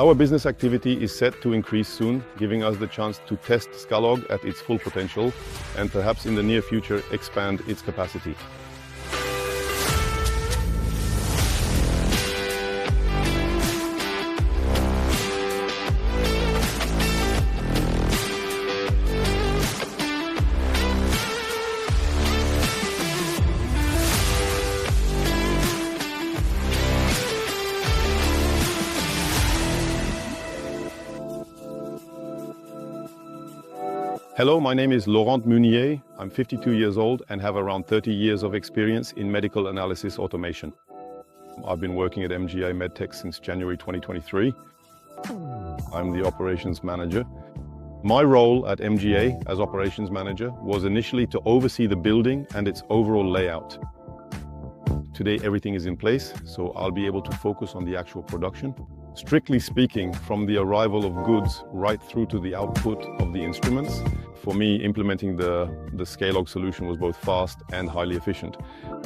Our business activity is set to increase soon, giving us the chance to test SCALLOG at its full potential and perhaps in the near future expand its capacity. Hello, my name is Laurent. I'm 52 years old and have around 30 years of experience in medical analysis automation. I've been working at MGA MEDTECH since January 2023. I'm the operations manager. My role at MGA as operations manager was initially to oversee the building and its overall layout. Today, everything is in place, so I'll be able to focus on the actual production. Strictly speaking, from the arrival of goods right through to the output of the instruments, for me, implementing the SCALLOG solution was both fast and highly efficient,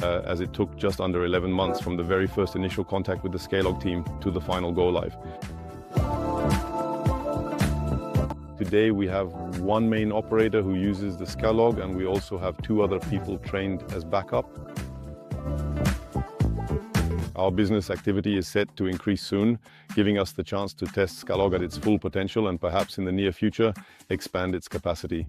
as it took just under 11 months from the very first initial contact with the SCALLOG team to the final go-live. Today, we have one main operator who uses the SCALLOG, and we also have 2 other people trained as backup. Our business activity is set to increase soon, giving us the chance to test SCALLOG at its full potential and perhaps in the near future expand its capacity.